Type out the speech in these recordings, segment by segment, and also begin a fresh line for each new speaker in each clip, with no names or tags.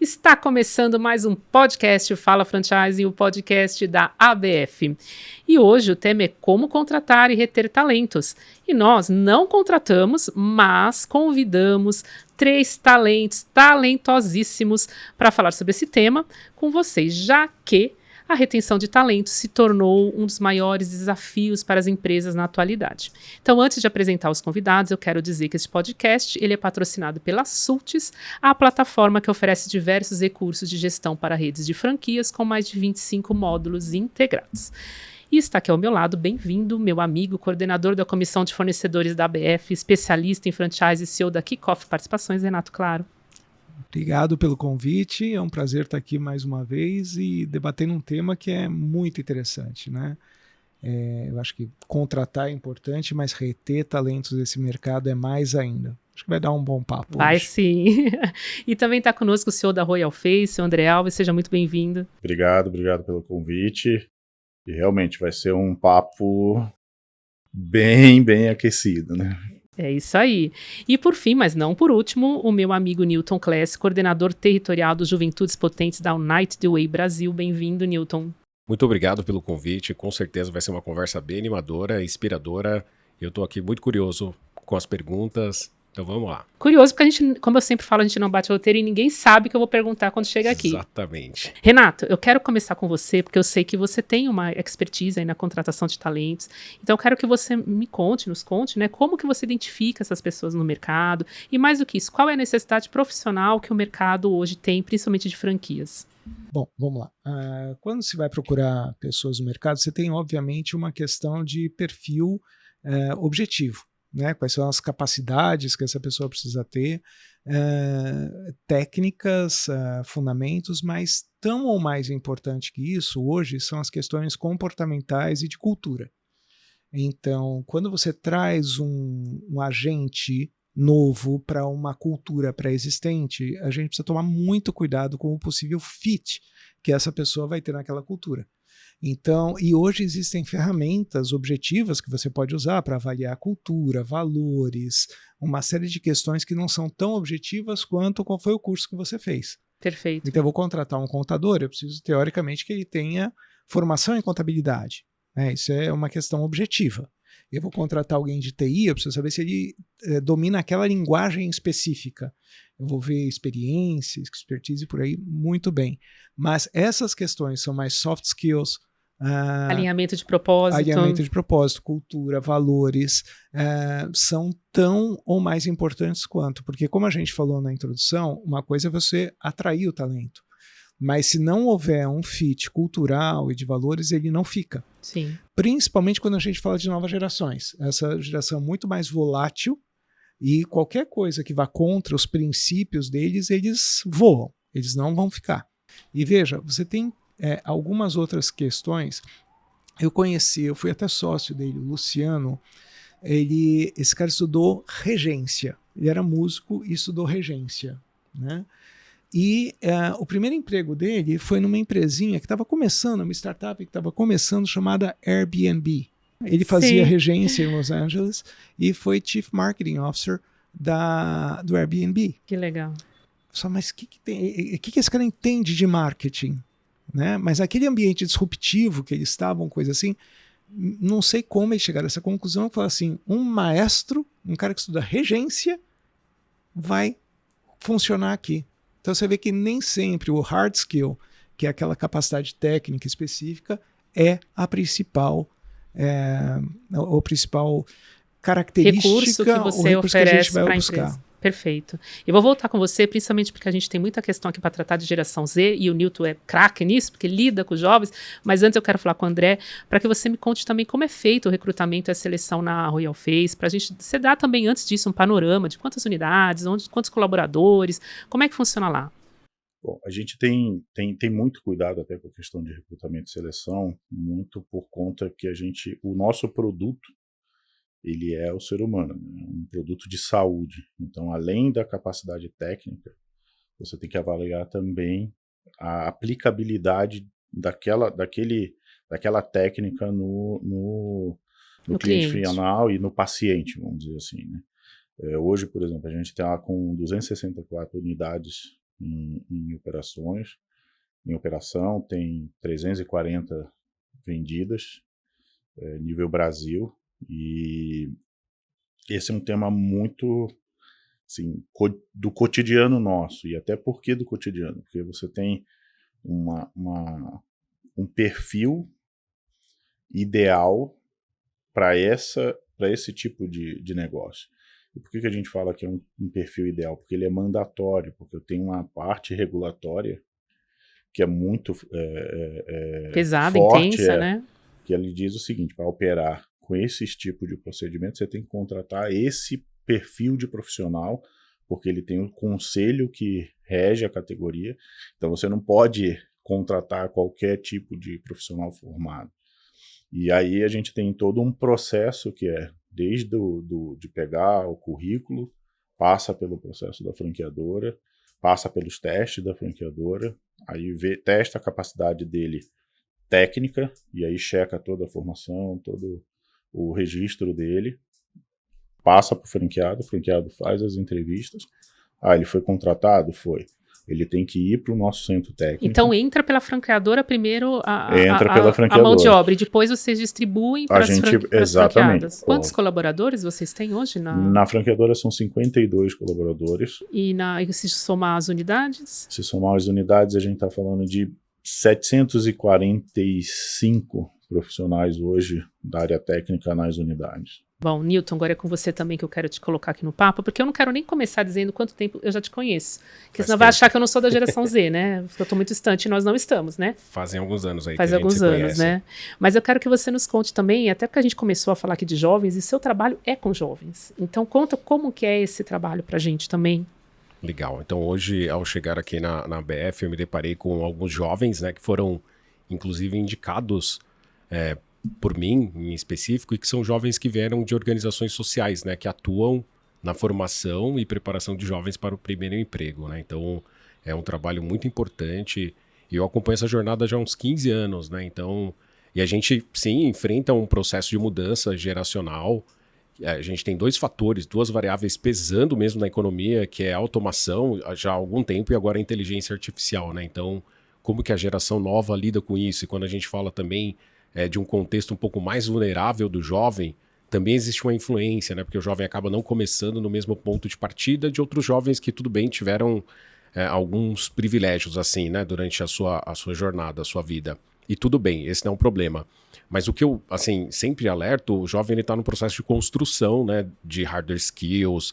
Está começando mais um podcast Fala Franchising, o podcast da ABF. E hoje o tema é como contratar e reter talentos. E nós não contratamos, mas convidamos 3 talentos talentosíssimos para falar sobre esse tema com vocês, já que a retenção de talentos se tornou um dos maiores desafios para as empresas na atualidade. Então, antes de apresentar os convidados, eu quero dizer que este podcast ele é patrocinado pela Sultis, a plataforma que oferece diversos recursos de gestão para redes de franquias com mais de 25 módulos integrados. E está aqui ao meu lado, bem-vindo, meu amigo, coordenador da Comissão de Fornecedores da ABF, especialista em franchise e CEO da Kickoff Participações, Renato Claro.
Obrigado pelo convite, é um prazer estar aqui mais uma vez e debatendo um tema que é muito interessante, né? Eu acho que contratar é importante, mas reter talentos desse mercado é mais ainda. Acho que vai dar um bom papo
Vai
hoje.
sim. E também está conosco o CEO da Royal Face, o André Alves, seja muito bem-vindo.
Obrigado pelo convite. E realmente vai ser um papo bem aquecido, né?
É isso aí. E por fim, mas não por último, o meu amigo Newton Kless, coordenador territorial do Juventudes Potentes da Unite the Way Brasil. Bem-vindo, Newton.
Muito obrigado pelo convite. Com certeza vai ser uma conversa bem animadora, inspiradora. Eu estou aqui muito curioso com as perguntas. Então vamos lá.
Curioso, porque a gente, como eu sempre falo, a gente não bate roteiro e ninguém sabe o que eu vou perguntar quando chega aqui.
Exatamente.
Renato, eu quero começar com você, porque eu sei que você tem uma expertise aí na contratação de talentos. Então eu quero que você nos conte, né, como que você identifica essas pessoas no mercado e mais do que isso, qual é a necessidade profissional que o mercado hoje tem, principalmente de franquias?
Bom, vamos lá. Quando se vai procurar pessoas no mercado, você tem, obviamente, uma questão de perfil objetivo, né? Quais são as capacidades que essa pessoa precisa ter, técnicas, fundamentos, mas tão ou mais importante que isso hoje são as questões comportamentais e de cultura. Então, quando você traz um agente novo para uma cultura pré-existente, a gente precisa tomar muito cuidado com o possível fit que essa pessoa vai ter naquela cultura. Então, e hoje existem ferramentas objetivas que você pode usar para avaliar a cultura, valores, uma série de questões que não são tão objetivas quanto qual foi o curso que você fez.
Perfeito.
Então, eu vou contratar um contador, eu preciso, teoricamente, que ele tenha formação em contabilidade. Isso é uma questão objetiva. Eu vou contratar alguém de TI, eu preciso saber se ele domina aquela linguagem específica. Eu vou ver experiência, expertise por aí, muito bem. Mas essas questões são mais soft skills,
alinhamento de propósito,
cultura, valores, são tão ou mais importantes quanto. Porque, como a gente falou na introdução, uma coisa é você atrair o talento. Mas se não houver um fit cultural e de valores, ele não fica.
Sim.
Principalmente quando a gente fala de novas gerações. Essa geração é muito mais volátil e qualquer coisa que vá contra os princípios deles, eles voam. Eles não vão ficar. E veja, você tem algumas outras questões. Eu fui até sócio dele, o Luciano. Esse cara estudou regência. Ele era músico e estudou regência, né? E o primeiro emprego dele foi numa empresinha que estava começando, uma startup que estava começando, chamada Airbnb. Ele fazia regência em Los Angeles e foi Chief Marketing Officer do Airbnb.
Que legal.
Só, mas o que esse cara entende de marketing? Né? Mas aquele ambiente disruptivo que eles estavam, coisa assim, não sei como eles chegaram a essa conclusão, falar assim, um maestro, um cara que estuda regência, vai funcionar aqui. Então você vê que nem sempre o hard skill, que é aquela capacidade técnica específica, é a principal característica,
recurso que você oferece
que a gente vai
para a
buscar.
Empresa. Perfeito. Eu vou voltar com você, principalmente porque a gente tem muita questão aqui para tratar de geração Z, e o Newton é craque nisso, porque lida com os jovens, mas antes eu quero falar com o André, para que você me conte também como é feito o recrutamento e a seleção na Royal Face, para a gente, você dá também antes disso um panorama de quantas unidades, quantos colaboradores, como é que funciona lá?
Bom, a gente tem muito cuidado até com a questão de recrutamento e seleção, muito por conta que o nosso produto, ele é o ser humano, né? Um produto de saúde. Então, além da capacidade técnica, você tem que avaliar também a aplicabilidade daquela técnica no cliente final e no paciente, vamos dizer assim, né? Hoje, por exemplo, a gente está com 264 unidades em operações, em operação, tem 340 vendidas, nível Brasil, e esse é um tema muito, assim, do cotidiano nosso, e até por que do cotidiano? Porque você tem um perfil ideal para esse tipo de negócio. E por que a gente fala que é um perfil ideal? Porque ele é mandatório, porque eu tenho uma parte regulatória que é muito
pesada,
forte,
intensa, né?
Que ele diz o seguinte: para operar com esses tipos de procedimentos, você tem que contratar esse perfil de profissional, porque ele tem um conselho que rege a categoria, então você não pode contratar qualquer tipo de profissional formado. E aí a gente tem todo um processo que é desde de pegar o currículo, passa pelo processo da franqueadora, passa pelos testes da franqueadora, aí testa a capacidade dele técnica, e aí checa toda a formação, todo o registro dele, passa para o franqueado faz as entrevistas, ele foi contratado? Foi. Ele tem que ir para o nosso centro técnico.
Então entra pela franqueadora primeiro
pela franqueadora.
A mão de obra, e depois vocês distribuem para as franqueadas. Quantos colaboradores vocês têm hoje?
Na franqueadora são 52 colaboradores.
E se somar as unidades?
Se somar as unidades, a gente está falando de 745 profissionais hoje da área técnica nas unidades.
Bom, Newton, agora é com você também que eu quero te colocar aqui no papo, porque eu não quero nem começar dizendo quanto tempo eu já te conheço, porque senão vai achar que eu não sou da geração Z, né? Porque eu estou muito distante e nós não estamos, né?
Fazem alguns anos aí.
Faz alguns anos, né? Mas eu quero que você nos conte também, até porque a gente começou a falar aqui de jovens, e seu trabalho é com jovens. Então conta como que é esse trabalho pra gente também.
Legal. Então hoje, ao chegar aqui na ABF, eu me deparei com alguns jovens, né, que foram inclusive indicados por mim, em específico, e que são jovens que vieram de organizações sociais, né, que atuam na formação e preparação de jovens para o primeiro emprego, né? Então, é um trabalho muito importante, e eu acompanho essa jornada já há uns 15 anos, né? Então, e a gente, sim, enfrenta um processo de mudança geracional. A gente tem dois fatores, duas variáveis pesando mesmo na economia, que é a automação já há algum tempo e agora a inteligência artificial, né? Então, como que a geração nova lida com isso? E quando a gente fala também de um contexto um pouco mais vulnerável do jovem, também existe uma influência, né? Porque o jovem acaba não começando no mesmo ponto de partida de outros jovens que, tudo bem, tiveram alguns privilégios, assim, né? Durante a sua jornada, a sua vida. E tudo bem, esse não é um problema. Mas o que eu, assim, sempre alerto, o jovem está no processo de construção, né, de hardware skills,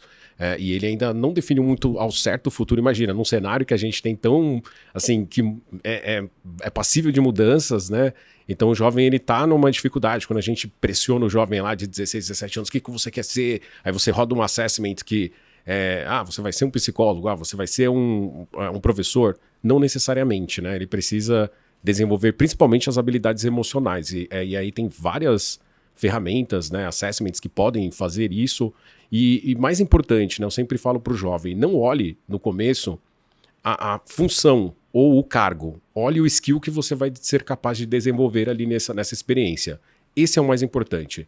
e ele ainda não define muito ao certo o futuro. Imagina, num cenário que a gente tem tão, assim, que é passível de mudanças, né? Então o jovem, ele está numa dificuldade. Quando a gente pressiona o jovem lá de 16, 17 anos, o que você quer ser? Aí você roda um assessment que, você vai ser um psicólogo, você vai ser um professor. Não necessariamente, né? Ele precisa desenvolver principalmente as habilidades emocionais. E aí tem várias ferramentas, né, assessments que podem fazer isso. E mais importante, né, eu sempre falo para o jovem, não olhe no começo a função ou o cargo. Olhe o skill que você vai ser capaz de desenvolver ali nessa experiência. Esse é o mais importante.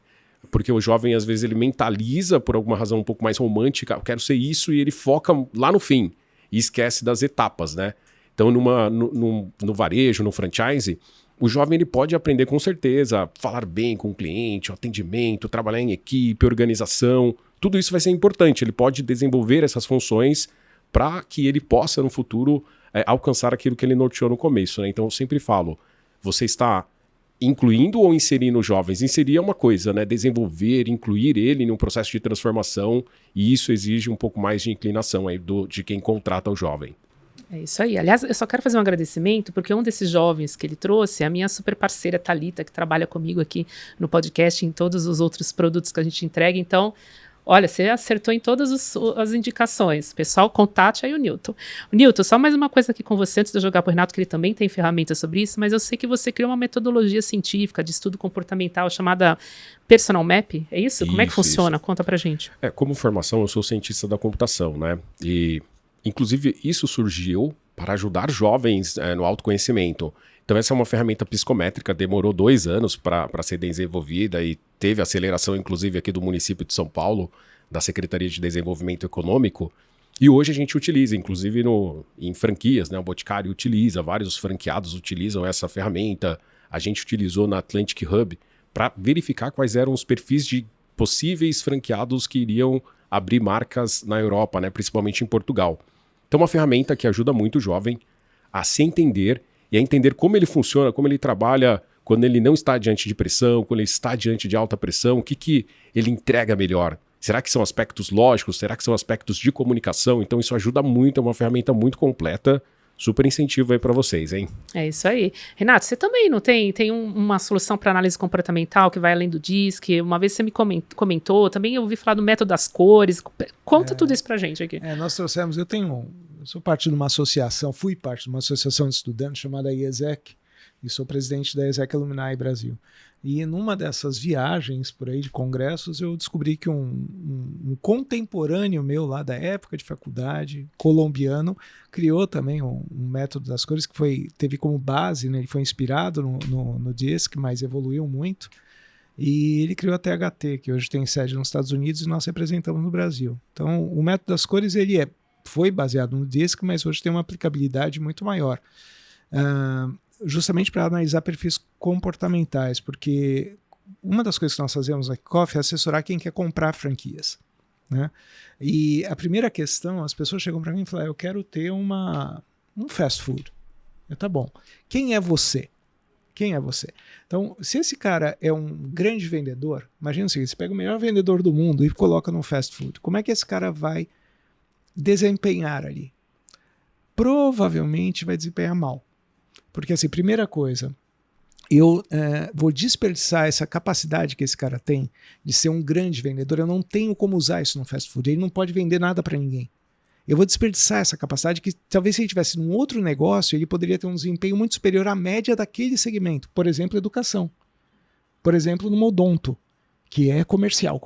Porque o jovem, às vezes, ele mentaliza por alguma razão um pouco mais romântica, eu quero ser isso, e ele foca lá no fim e esquece das etapas, né? Então, no varejo, no franchise, o jovem ele pode aprender com certeza a falar bem com o cliente, o atendimento, trabalhar em equipe, organização. Tudo isso vai ser importante. Ele pode desenvolver essas funções para que ele possa, no futuro, alcançar aquilo que ele norteou no começo, né? Então, eu sempre falo, você está incluindo ou inserindo jovens? Inserir é uma coisa, né? Desenvolver, incluir ele num processo de transformação, e isso exige um pouco mais de inclinação aí de quem contrata o jovem.
É isso aí. Aliás, eu só quero fazer um agradecimento, porque um desses jovens que ele trouxe é a minha super parceira Thalita, que trabalha comigo aqui no podcast, em todos os outros produtos que a gente entrega. Então, olha, você acertou em todas as indicações. Pessoal, contate aí o Newton. Newton, só mais uma coisa aqui com você, antes de eu jogar para o Renato, que ele também tem ferramentas sobre isso, mas eu sei que você criou uma metodologia científica de estudo comportamental chamada Personal Map, é isso? Como é que funciona? Isso. Conta pra gente.
Como formação, eu sou cientista da computação, né? E inclusive, isso surgiu para ajudar jovens no autoconhecimento. Então, essa é uma ferramenta psicométrica, demorou 2 anos para ser desenvolvida e teve aceleração, inclusive, aqui do município de São Paulo, da Secretaria de Desenvolvimento Econômico. E hoje a gente utiliza, inclusive em franquias, né? O Boticário utiliza, vários franqueados utilizam essa ferramenta. A gente utilizou na Atlantic Hub para verificar quais eram os perfis de possíveis franqueados que iriam abrir marcas na Europa, né? Principalmente em Portugal. Então, uma ferramenta que ajuda muito o jovem a se entender e a entender como ele funciona, como ele trabalha quando ele não está diante de pressão, quando ele está diante de alta pressão, o que ele entrega melhor. Será que são aspectos lógicos? Será que são aspectos de comunicação? Então isso ajuda muito, é uma ferramenta muito completa. Super incentivo aí para vocês, hein?
É isso aí. Renato, você também não tem uma solução para análise comportamental que vai além do DISC? Uma vez você me comentou, também eu ouvi falar do método das cores. Conta tudo isso pra gente aqui.
Nós trouxemos, eu sou parte de uma associação, fui parte de uma associação de estudantes chamada IESEC, e sou presidente da IESEC Alumni Brasil. E numa dessas viagens por aí de congressos, eu descobri que um contemporâneo meu lá da época de faculdade, colombiano, criou também um método das cores que teve como base, né, ele foi inspirado no DISC, mas evoluiu muito. E ele criou a THT, que hoje tem sede nos Estados Unidos e nós representamos no Brasil. Então, o método das cores foi baseado no DISC, mas hoje tem uma aplicabilidade muito maior. Justamente para analisar perfis comportamentais, porque uma das coisas que nós fazemos na Kickoff é assessorar quem quer comprar franquias, né? E a primeira questão, as pessoas chegam para mim e falam, eu quero ter um fast food. Tá bom. Quem é você? Quem é você? Então, se esse cara é um grande vendedor, imagina o seguinte, você pega o melhor vendedor do mundo e coloca no fast food. Como é que esse cara vai desempenhar ali? Provavelmente vai desempenhar mal. Porque, assim, primeira coisa, eu vou desperdiçar essa capacidade que esse cara tem de ser um grande vendedor. Eu não tenho como usar isso no fast food. Ele não pode vender nada para ninguém. Eu vou desperdiçar essa capacidade que talvez se ele tivesse num outro negócio, ele poderia ter um desempenho muito superior à média daquele segmento. Por exemplo, educação. Por exemplo, no odonto, que é comercial,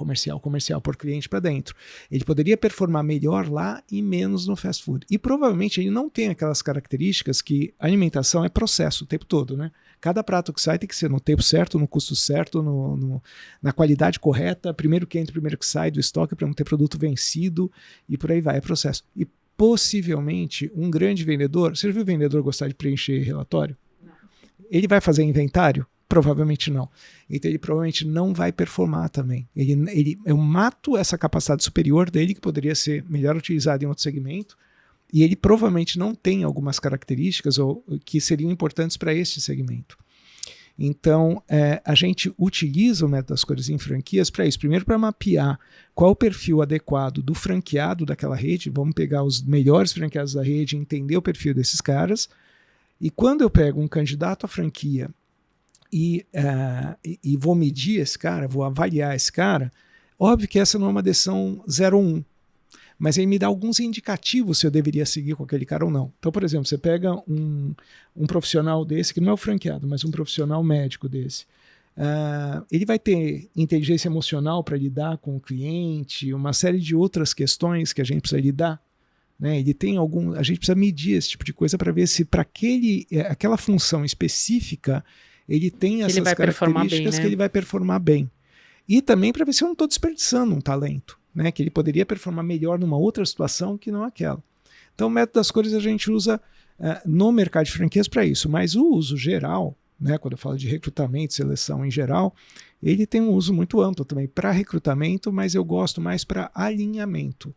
por cliente para dentro. Ele poderia performar melhor lá e menos no fast food. E provavelmente ele não tem aquelas características que a alimentação é processo o tempo todo, né? Cada prato que sai tem que ser no tempo certo, no custo certo, na qualidade correta, primeiro que entra, primeiro que sai do estoque para não ter produto vencido e por aí vai, é processo. E possivelmente um grande vendedor, você já viu o vendedor gostar de preencher relatório? Não. Ele vai fazer inventário? Provavelmente não. Então ele provavelmente não vai performar também. Eu mato essa capacidade superior dele, que poderia ser melhor utilizada em outro segmento, e ele provavelmente não tem algumas características que seriam importantes para este segmento. Então, a gente utiliza o método das cores em franquias para isso. Primeiro, para mapear qual o perfil adequado do franqueado daquela rede. Vamos pegar os melhores franqueados da rede e entender o perfil desses caras. E quando eu pego um candidato à franquia e vou medir esse cara, vou avaliar esse cara, óbvio que essa não é uma decisão 0 ou 1, mas ele me dá alguns indicativos se eu deveria seguir com aquele cara ou não. Então, por exemplo, você pega um profissional desse, que não é o franqueado, mas um profissional médico desse, ele vai ter inteligência emocional para lidar com o cliente, uma série de outras questões que a gente precisa lidar, né? Ele tem a gente precisa medir esse tipo de coisa para ver se para aquela função específica ele tem essas características que ele vai performar bem. E também para ver se eu não estou desperdiçando um talento, né? Que ele poderia performar melhor numa outra situação que não aquela. Então o método das cores a gente usa no mercado de franquias para isso, mas o uso geral, né, quando eu falo de recrutamento, seleção em geral, ele tem um uso muito amplo também para recrutamento, mas eu gosto mais para alinhamento.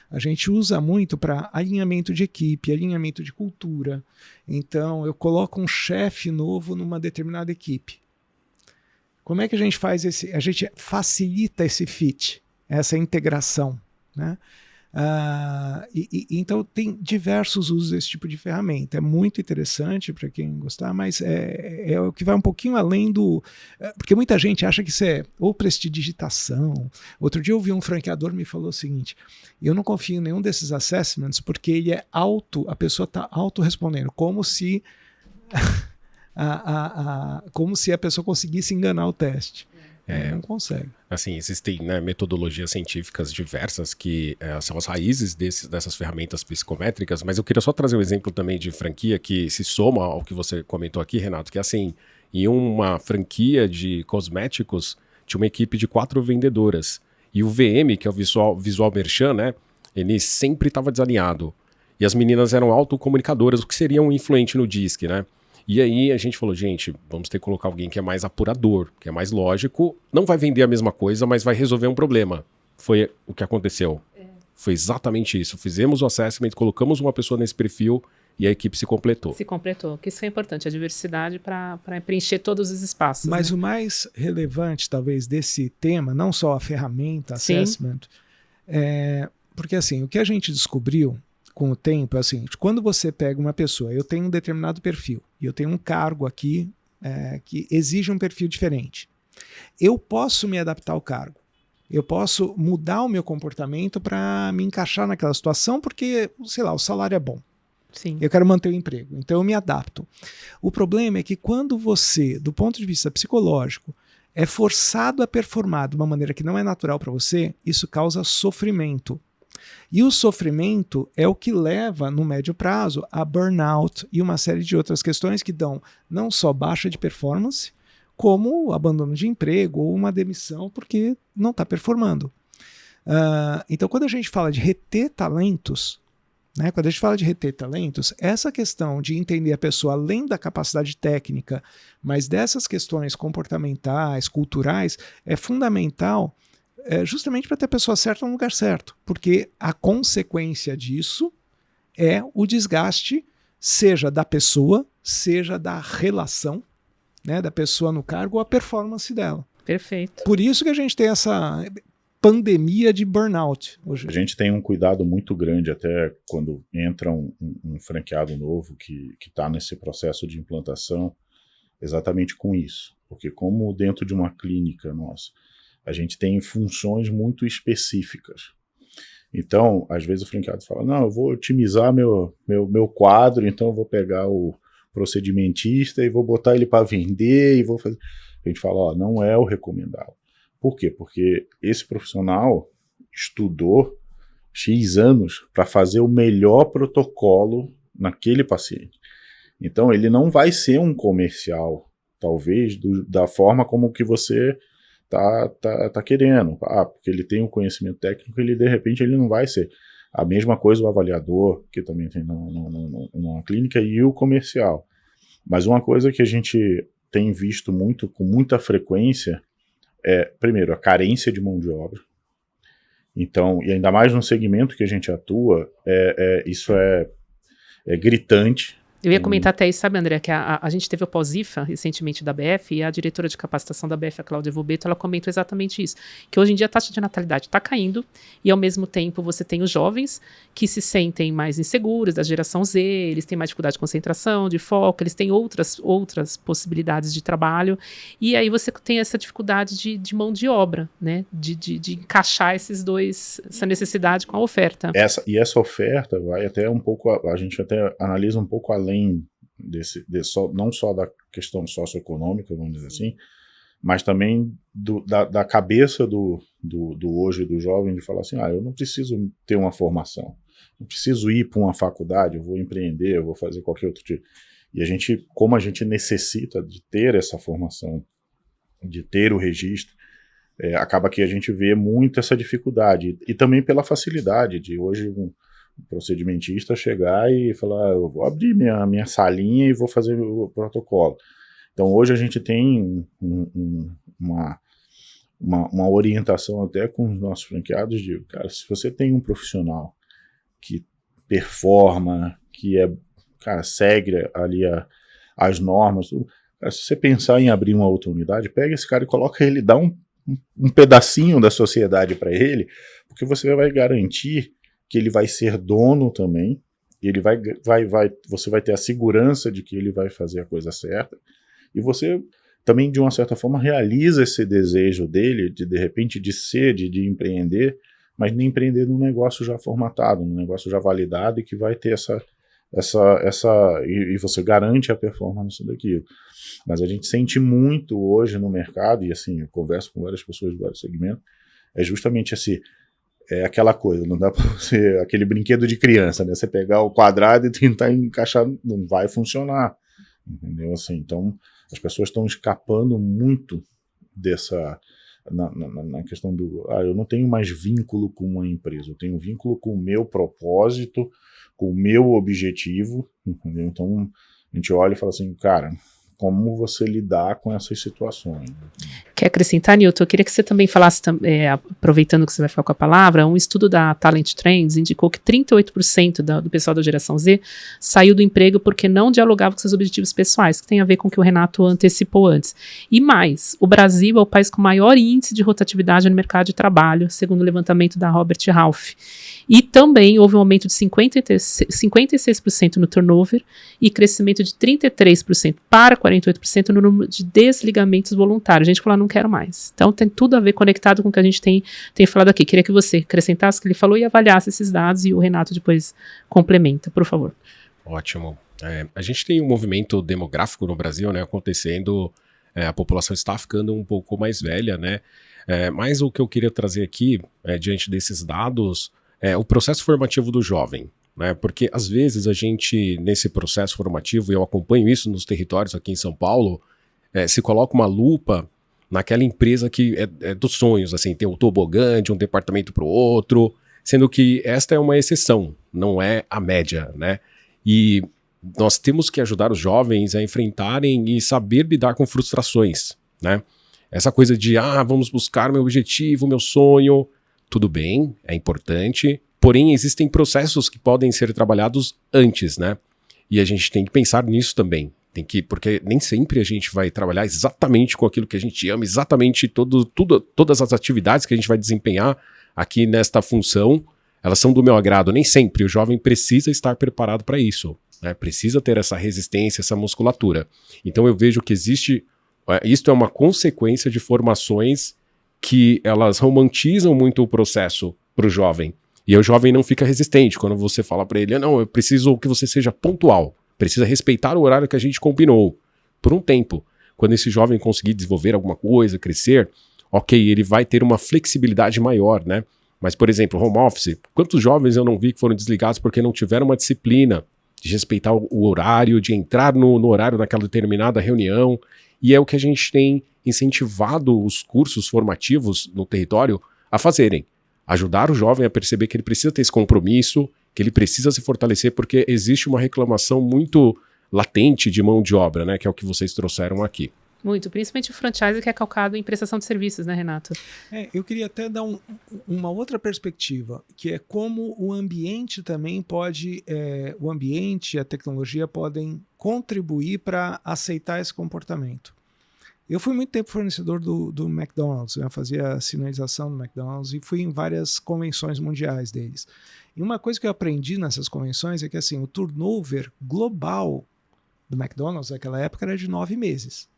A gente usa muito para alinhamento de equipe, alinhamento de cultura. Então, eu coloco um chefe novo numa determinada equipe. Como é que a gente faz a gente facilita esse fit, essa integração, né? Então, tem diversos usos desse tipo de ferramenta. É muito interessante para quem gostar, mas é o que vai um pouquinho além do... Porque muita gente acha que isso é ou prestidigitação. Outro dia eu ouvi um franqueador me falou o seguinte, eu não confio em nenhum desses assessments porque ele é a pessoa está auto-respondendo, como se a pessoa conseguisse enganar o teste. Não consegue.
Assim, existem, né, metodologias científicas diversas que são as raízes dessas ferramentas psicométricas, mas eu queria só trazer um exemplo também de franquia que se soma ao que você comentou aqui, Renato, que assim, em uma franquia de cosméticos tinha uma equipe de 4 vendedoras e o VM, que é o Visual Merchan, né, ele sempre estava desalinhado. E as meninas eram autocomunicadoras, o que seria um influente no DISC, né? E aí a gente falou, gente, vamos ter que colocar alguém que é mais apurador, que é mais lógico, não vai vender a mesma coisa, mas vai resolver um problema. Foi o que aconteceu. Foi exatamente isso. Fizemos o assessment, colocamos uma pessoa nesse perfil e a equipe se completou.
Se completou, que isso é importante, a diversidade para preencher todos os espaços.
Mas
né?
o mais relevante, talvez, desse tema, não só a ferramenta, assessment, porque assim, o que a gente descobriu com o tempo é assim, quando você pega uma pessoa, eu tenho um determinado perfil, e eu tenho um cargo aqui que exige um perfil diferente. Eu posso me adaptar ao cargo. Eu posso mudar o meu comportamento para me encaixar naquela situação porque, sei lá, o salário é bom.
Sim.
Eu quero manter o emprego, então eu me adapto. O problema é que quando você, do ponto de vista psicológico, é forçado a performar de uma maneira que não é natural para você, isso causa sofrimento. E o sofrimento é o que leva, no médio prazo, a burnout e uma série de outras questões que dão não só baixa de performance, como abandono de emprego ou uma demissão porque não está performando. Então, quando a gente fala de reter talentos, né, quando a gente fala de reter talentos, essa questão de entender a pessoa além da capacidade técnica, mas dessas questões comportamentais, culturais, é fundamental justamente para ter a pessoa certa no lugar certo, porque a consequência disso é o desgaste, seja da pessoa, seja da relação, né, da pessoa no cargo ou a performance dela.
Perfeito.
Por isso que a gente tem essa pandemia de burnout hoje.
A gente tem um cuidado muito grande até quando entra um franqueado novo que está nesse processo de implantação, exatamente com isso. Porque como dentro de uma clínica nossa, a gente tem funções muito específicas. Então, às vezes o franqueado fala, não, eu vou otimizar meu quadro, então eu vou pegar o procedimentista e vou botar ele para vender e vou fazer. A gente fala, não é o recomendado. Por quê? Porque esse profissional estudou X anos para fazer o melhor protocolo naquele paciente. Então, ele não vai ser um comercial, talvez, da forma como que você tá querendo. Porque ele tem um conhecimento técnico, de repente ele não vai ser. A mesma coisa o avaliador, que também tem numa clínica, e o comercial. Mas uma coisa que a gente tem visto com muita frequência é, primeiro, a carência de mão de obra. Então, e ainda mais no segmento que a gente atua, isso é gritante.
Eu ia comentar até isso, sabe, André, que a gente teve o pós-IFA recentemente da BF e a diretora de capacitação da BF, a Cláudia Volbeto, ela comentou exatamente isso, que hoje em dia a taxa de natalidade está caindo e ao mesmo tempo você tem os jovens que se sentem mais inseguros, da geração Z, eles têm mais dificuldade de concentração, de foco, eles têm outras possibilidades de trabalho e aí você tem essa dificuldade de mão de obra, né, de encaixar essa necessidade com a oferta.
Essa oferta vai até um pouco, a gente até analisa um pouco além não só da questão socioeconômica, vamos dizer assim, mas também da cabeça do hoje, do jovem, de falar assim, eu não preciso ter uma formação, não preciso ir para uma faculdade, eu vou empreender, eu vou fazer qualquer outro tipo. E como a gente necessita de ter essa formação, de ter o registro, acaba que a gente vê muito essa dificuldade, e também pela facilidade de hoje um procedimentista chegar e falar, eu vou abrir minha salinha e vou fazer o protocolo. Então hoje a gente tem uma orientação até com os nossos franqueados de, cara, se você tem um profissional que performa, que segue ali as normas, tudo, cara, se você pensar em abrir uma outra unidade, pega esse cara e coloca ele, dá um pedacinho da sociedade para ele, porque você vai garantir que ele vai ser dono também, ele você vai ter a segurança de que ele vai fazer a coisa certa, e você também, de uma certa forma, realiza esse desejo dele, de repente, de empreender, mas de empreender num negócio já formatado, num negócio já validado, e que vai ter e você garante a performance daquilo. Mas a gente sente muito hoje no mercado, e assim, eu converso com várias pessoas de vários segmentos, é justamente assim, aquela coisa, não dá para você, aquele brinquedo de criança, né? Você pegar o quadrado e tentar encaixar, não vai funcionar, entendeu? Assim, então, as pessoas estão escapando muito na questão do... eu não tenho mais vínculo com uma empresa, eu tenho vínculo com o meu propósito, com o meu objetivo, entendeu? Então, a gente olha e fala assim, cara, como você lidar com essas situações?
Quer acrescentar, Newton? Eu queria que você também falasse, aproveitando que você vai ficar com a palavra, um estudo da Talent Trends indicou que 38% do pessoal da geração Z saiu do emprego porque não dialogava com seus objetivos pessoais, que tem a ver com o que o Renato antecipou antes. E mais, o Brasil é o país com maior índice de rotatividade no mercado de trabalho, segundo o levantamento da Robert Half. E também houve um aumento de 56% no turnover e crescimento de 33% para 48% no número de desligamentos voluntários. A gente falou, não quero mais. Então tem tudo a ver conectado com o que a gente tem falado aqui. Queria que você acrescentasse o que ele falou e avaliasse esses dados e o Renato depois complementa, por favor.
Ótimo. A gente tem um movimento demográfico no Brasil, né, acontecendo, a população está ficando um pouco mais velha, né, mas o que eu queria trazer aqui, diante desses dados, é o processo formativo do jovem, né? Porque às vezes a gente, nesse processo formativo, e eu acompanho isso nos territórios aqui em São Paulo, se coloca uma lupa naquela empresa que é dos sonhos, assim, tem um tobogã de um departamento para o outro, sendo que esta é uma exceção, não é a média, né? E nós temos que ajudar os jovens a enfrentarem e saber lidar com frustrações, né? Essa coisa de, vamos buscar meu objetivo, meu sonho... Tudo bem, é importante, porém existem processos que podem ser trabalhados antes, né? E a gente tem que pensar nisso também. Porque nem sempre a gente vai trabalhar exatamente com aquilo que a gente ama, exatamente todas as atividades que a gente vai desempenhar aqui nesta função, elas são do meu agrado. Nem sempre o jovem precisa estar preparado para isso, né? Precisa ter essa resistência, essa musculatura. Então eu vejo que isto é uma consequência de formações que elas romantizam muito o processo para o jovem. E o jovem não fica resistente quando você fala para ele, não, eu preciso que você seja pontual, precisa respeitar o horário que a gente combinou, por um tempo. Quando esse jovem conseguir desenvolver alguma coisa, crescer, ok, ele vai ter uma flexibilidade maior, né? Mas, por exemplo, home office, quantos jovens eu não vi que foram desligados porque não tiveram uma disciplina de respeitar o horário, de entrar no horário daquela determinada reunião, e é o que a gente tem incentivado os cursos formativos no território a fazerem. Ajudar o jovem a perceber que ele precisa ter esse compromisso, que ele precisa se fortalecer, porque existe uma reclamação muito latente de mão de obra, né? Que é o que vocês trouxeram aqui.
Muito, principalmente o franchise que é calcado em prestação de serviços, né, Renato?
Eu queria até dar uma outra perspectiva, que é como o ambiente também pode, o ambiente e a tecnologia podem contribuir para aceitar esse comportamento. Eu fui muito tempo fornecedor do McDonald's, eu fazia sinalização do McDonald's e fui em várias convenções mundiais deles. E uma coisa que eu aprendi nessas convenções é que assim, o turnover global do McDonald's naquela época era de 9 meses.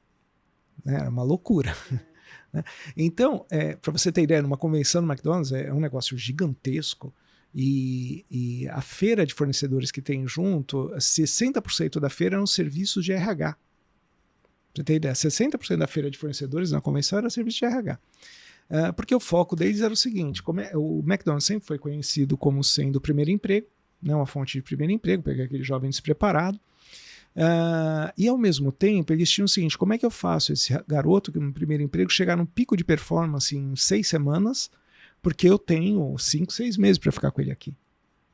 Né? Era uma loucura. Então, para você ter ideia, numa convenção do McDonald's é um negócio gigantesco e a feira de fornecedores que tem junto, 60% da feira eram serviços de RH. Você tem ideia, 60% da feira de fornecedores na convenção era serviço de RH. Porque o foco deles era o seguinte, o McDonald's sempre foi conhecido como sendo o primeiro emprego, né, uma fonte de primeiro emprego, pegar aquele jovem despreparado. E ao mesmo tempo eles tinham o seguinte, como é que eu faço esse garoto que no primeiro emprego chegar num pico de performance em 6 semanas, porque eu tenho 5, 6 meses para ficar com ele aqui.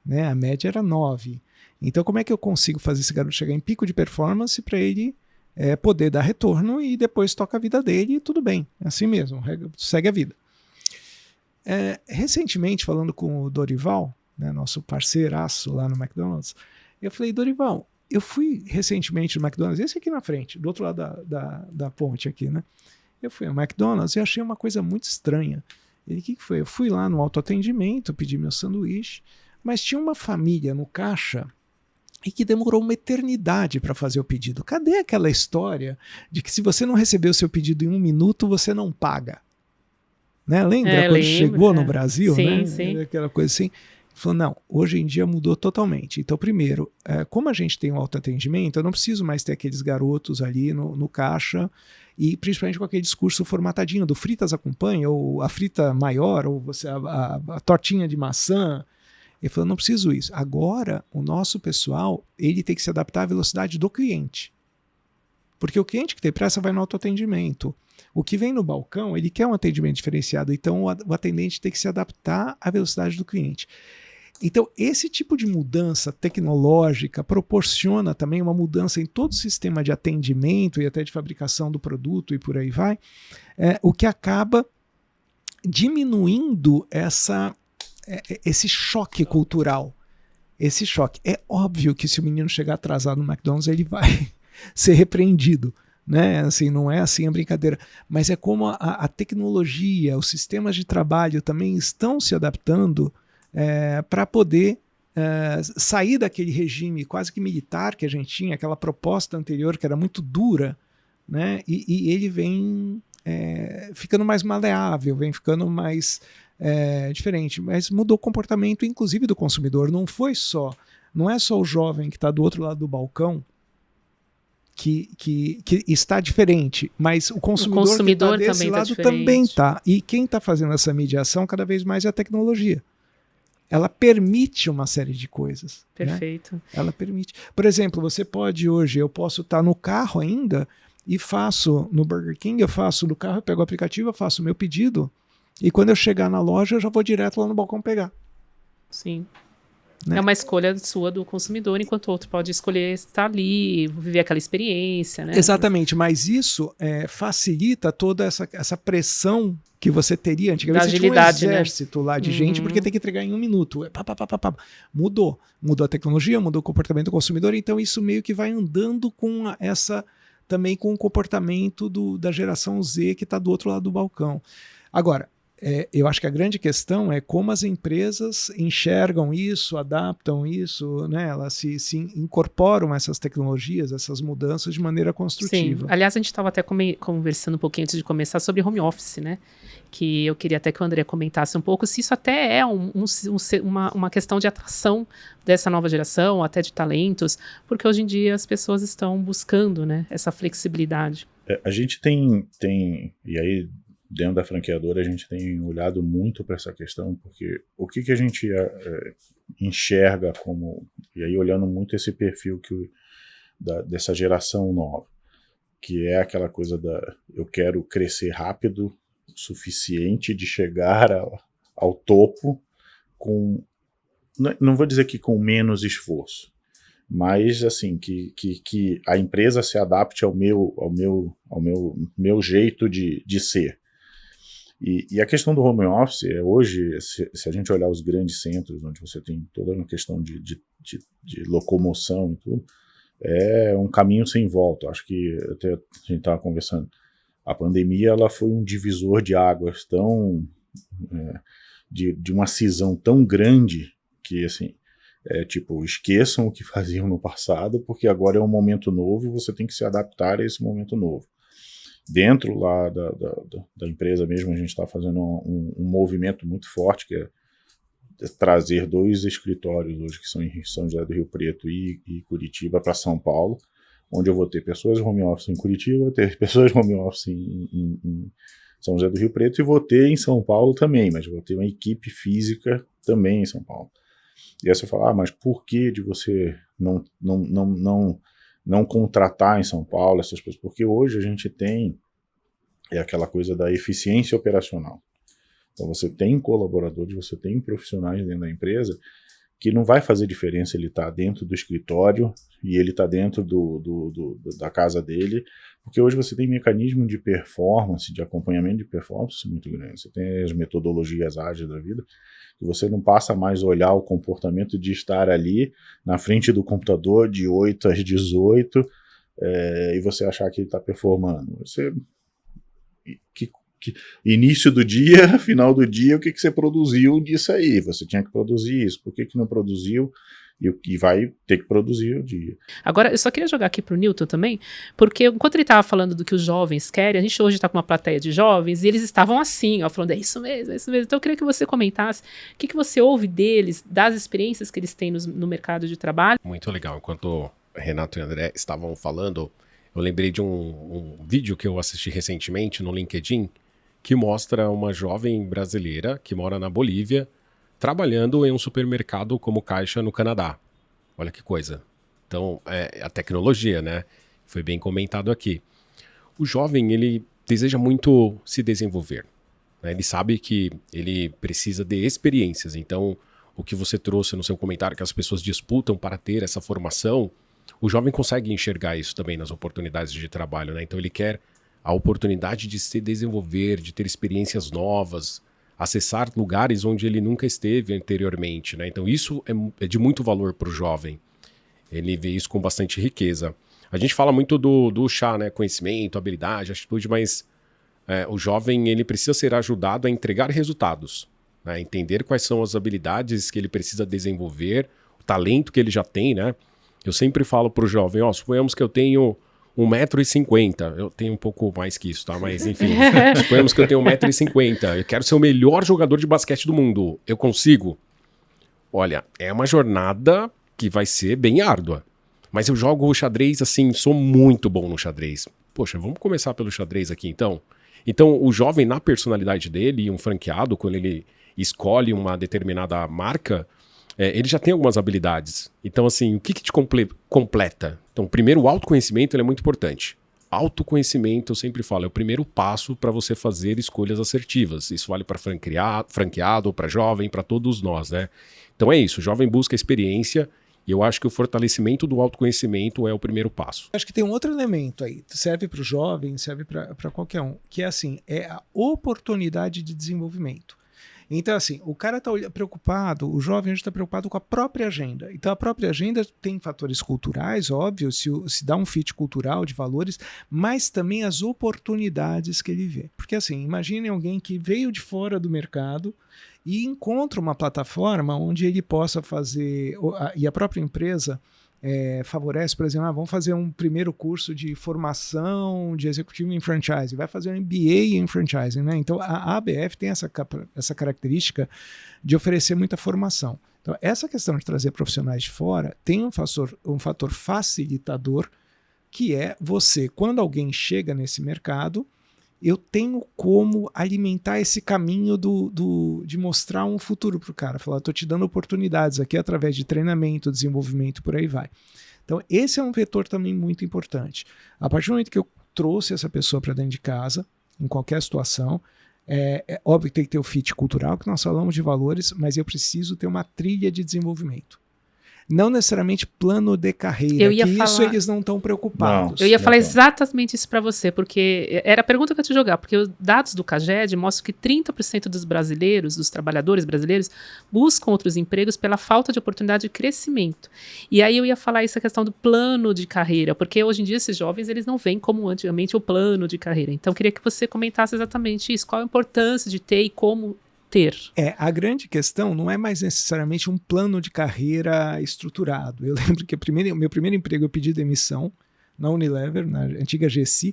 Né? A média era 9. Então como é que eu consigo fazer esse garoto chegar em pico de performance para ele poder dar retorno e depois toca a vida dele e tudo bem, é assim mesmo, segue a vida. Recentemente, falando com o Dorival, né, nosso parceiraço lá no McDonald's, eu falei, Dorival, eu fui recentemente no McDonald's, esse aqui na frente, do outro lado da ponte aqui, né? Eu fui ao McDonald's e achei uma coisa muito estranha. Ele, o que foi? Eu fui lá no autoatendimento, pedi meu sanduíche, mas tinha uma família no caixa e que demorou uma eternidade para fazer o pedido. Cadê aquela história de que se você não receber o seu pedido em 1 minuto, você não paga? Né? Lembra quando chegou no Brasil?
Sim,
né?
Sim.
Aquela coisa assim. Falou, não, hoje em dia mudou totalmente. Então, primeiro, como a gente tem um autoatendimento, eu não preciso mais ter aqueles garotos ali no caixa e principalmente com aquele discurso formatadinho do fritas acompanha, ou a frita maior, ou você a tortinha de maçã. Ele falou, não preciso isso. Agora, o nosso pessoal, ele tem que se adaptar à velocidade do cliente. Porque o cliente que tem pressa vai no autoatendimento. O que vem no balcão, ele quer um atendimento diferenciado, então o atendente tem que se adaptar à velocidade do cliente. Então, esse tipo de mudança tecnológica proporciona também uma mudança em todo o sistema de atendimento e até de fabricação do produto e por aí vai, o que acaba diminuindo esse choque cultural. Esse choque. É óbvio que se o menino chegar atrasado no McDonald's, ele vai ser repreendido. Né? Assim, não é assim a brincadeira, mas é como a tecnologia, os sistemas de trabalho também estão se adaptando para poder sair daquele regime quase que militar que a gente tinha, aquela proposta anterior que era muito dura, né? E ele vem ficando mais maleável, vem ficando mais diferente, mas mudou o comportamento inclusive do consumidor. Não é só o jovem que está do outro lado do balcão que está diferente, mas o consumidor que está desse lado também está. E quem está fazendo essa mediação cada vez mais é a tecnologia. Ela permite uma série de coisas.
Perfeito.
Né? Ela permite. Por exemplo, eu posso estar no carro ainda e faço no Burger King, eu faço no carro, eu pego o aplicativo, eu faço o meu pedido e quando eu chegar na loja eu já vou direto lá no balcão pegar.
Sim.
Né?
É uma escolha sua do consumidor, enquanto o outro pode escolher estar ali, viver aquela experiência, né?
Exatamente, mas isso facilita toda essa pressão que você teria antigamente. Você tinha um exército lá de gente, porque tem que entregar em 1 minuto. Mudou a tecnologia, mudou o comportamento do consumidor, então isso meio que vai andando também com o comportamento da geração Z que está do outro lado do balcão. Agora, eu acho que a grande questão é como as empresas enxergam isso, adaptam isso, né? Elas se incorporam essas tecnologias, essas mudanças de maneira construtiva.
Sim. Aliás, a gente estava até conversando um pouquinho antes de começar sobre home office, né? Que eu queria até que o André comentasse um pouco se isso até é uma questão de atração dessa nova geração, até de talentos, porque hoje em dia as pessoas estão buscando, né, essa flexibilidade.
A gente tem, e aí dentro da franqueadora a gente tem olhado muito para essa questão, porque o que a gente enxerga como, e aí olhando muito esse perfil dessa geração nova, que é aquela coisa eu quero crescer rápido, o suficiente de chegar ao topo com, não vou dizer que com menos esforço, mas assim, que a empresa se adapte ao meu jeito de ser. E a questão do home office hoje, se a gente olhar os grandes centros, onde você tem toda uma questão de locomoção e tudo, é um caminho sem volta. Acho que até a gente estava conversando, a pandemia ela foi um divisor de águas de uma cisão tão grande que assim, esqueçam o que faziam no passado, porque agora é um momento novo e você tem que se adaptar a esse momento novo. Dentro lá da empresa mesmo, a gente está fazendo um movimento muito forte, que é trazer 2 escritórios hoje, que são em São José do Rio Preto e Curitiba, para São Paulo, onde eu vou ter pessoas home office em Curitiba, vou ter pessoas home office em São José do Rio Preto e vou ter em São Paulo também, mas vou ter uma equipe física também em São Paulo. E aí você fala, mas por que de você não contratar em São Paulo essas pessoas? Porque hoje a gente tem aquela coisa da eficiência operacional. Então você tem colaboradores, você tem profissionais dentro da empresa que não vai fazer diferença ele estar dentro do escritório e ele estar dentro da casa dele, porque hoje você tem mecanismo de performance, de acompanhamento de performance muito grande. Você tem as metodologias ágeis da vida, que você não passa mais a olhar o comportamento de estar ali na frente do computador de 8 às 18 e você achar que ele está performando. Início do dia, final do dia, o que você produziu disso aí? Você tinha que produzir isso. Por que não produziu? E vai ter que produzir o dia.
Agora, eu só queria jogar aqui pro Newton também, porque enquanto ele estava falando do que os jovens querem, a gente hoje está com uma plateia de jovens e eles estavam assim, ó, falando, é isso mesmo, é isso mesmo. Então eu queria que você comentasse o que você ouve deles, das experiências que eles têm no mercado de trabalho.
Muito legal. Enquanto Renato e André estavam falando, eu lembrei de um vídeo que eu assisti recentemente no LinkedIn, que mostra uma jovem brasileira que mora na Bolívia, trabalhando em um supermercado como caixa no Canadá. Olha que coisa. Então, a tecnologia, né? foi bem comentado aqui. O jovem, ele deseja muito se desenvolver, né? Ele sabe que ele precisa de experiências. Então, o que você trouxe no seu comentário, que as pessoas disputam para ter essa formação, o jovem consegue enxergar isso também nas oportunidades de trabalho, né? Então, ele quer a oportunidade de se desenvolver, de ter experiências novas, acessar lugares onde ele nunca esteve anteriormente, né? Então, isso é de muito valor para o jovem. Ele vê isso com bastante riqueza. A gente fala muito do chá, né? Conhecimento, habilidade, atitude, mas o jovem ele precisa ser ajudado a entregar resultados, né? Entender quais são as habilidades que ele precisa desenvolver, o talento que ele já tem, né? Eu sempre falo para o jovem, suponhamos que eu tenho 1,50 m, eu tenho um pouco mais que isso, tá? Mas enfim, suponhamos que eu tenho 1,50 m, eu quero ser o melhor jogador de basquete do mundo, eu consigo? Olha, é uma jornada que vai ser bem árdua. Mas eu jogo xadrez, assim, sou muito bom no xadrez. Poxa, vamos começar pelo xadrez aqui, então? Então, o jovem, na personalidade dele, um franqueado, quando ele escolhe uma determinada marca, ele já tem algumas habilidades. Então, assim, o que te completa? Então, primeiro, o autoconhecimento ele é muito importante. Autoconhecimento, eu sempre falo, é o primeiro passo para você fazer escolhas assertivas. Isso vale para franqueado, para jovem, para todos nós, né? Então é isso, o jovem busca experiência. E eu acho que o fortalecimento do autoconhecimento é o primeiro passo.
Acho que tem um outro elemento aí, serve para o jovem, serve para qualquer um, que é assim, é a oportunidade de desenvolvimento. Então, assim, o cara está preocupado, o jovem está preocupado com a própria agenda. Então, a própria agenda tem fatores culturais, óbvio, se dá um fit cultural de valores, mas também as oportunidades que ele vê. Porque, assim, imagine alguém que veio de fora do mercado e encontra uma plataforma onde ele possa fazer, e a própria empresa favorece, por exemplo, vamos fazer um primeiro curso de formação de executivo em franchising, vai fazer um MBA em franchising, né? Então a ABF tem essa característica de oferecer muita formação. Então essa questão de trazer profissionais de fora tem um fator facilitador, que é você, quando alguém chega nesse mercado, eu tenho como alimentar esse caminho de mostrar um futuro para o cara. Falar, estou te dando oportunidades aqui através de treinamento, desenvolvimento, por aí vai. Então, esse é um vetor também muito importante. A partir do momento que eu trouxe essa pessoa para dentro de casa, em qualquer situação, é óbvio que tem que ter o fit cultural, que nós falamos de valores, mas eu preciso ter uma trilha de desenvolvimento. Não necessariamente plano de carreira, isso eles não estão preocupados.
Eu ia falar exatamente isso para você, porque era a pergunta que eu ia te jogar, porque os dados do CAGED mostram que 30% dos brasileiros, dos trabalhadores brasileiros, buscam outros empregos pela falta de oportunidade de crescimento. E aí eu ia falar essa questão do plano de carreira, porque hoje em dia esses jovens, eles não veem como antigamente o plano de carreira. Então eu queria que você comentasse exatamente isso, qual a importância de ter e como ter.
A grande questão não é mais necessariamente um plano de carreira estruturado. Eu lembro que o meu primeiro emprego eu pedi demissão na Unilever, na antiga GC,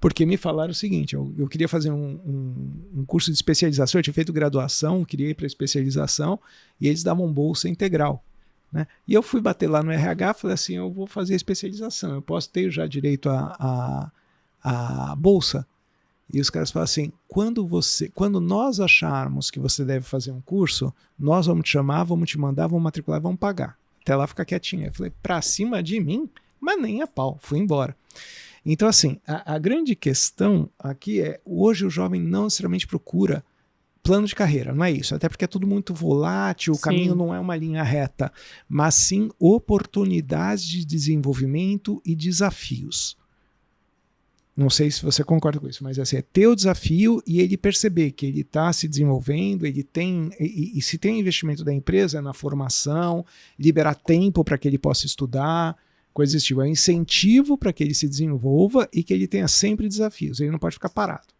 porque me falaram o seguinte, eu queria fazer um curso de especialização, eu tinha feito graduação, queria ir para especialização, e eles davam bolsa integral, né? E eu fui bater lá no RH, falei assim, eu vou fazer a especialização, eu posso ter já direito a bolsa? E os caras falam assim, quando nós acharmos que você deve fazer um curso, nós vamos te chamar, vamos te mandar, vamos matricular, vamos pagar. Até lá ficar quietinho. Eu falei, pra cima de mim? Mas nem a pau, fui embora. Então assim, a grande questão aqui hoje o jovem não necessariamente procura plano de carreira, não é isso, até porque é tudo muito volátil, o caminho não é uma linha reta, mas sim oportunidades de desenvolvimento e desafios. Não sei se você concorda com isso, mas assim, é ter o desafio e ele perceber que ele está se desenvolvendo, ele tem, e se tem investimento da empresa na formação, liberar tempo para que ele possa estudar, coisas desse tipo. É um incentivo para que ele se desenvolva e que ele tenha sempre desafios, ele não pode ficar parado.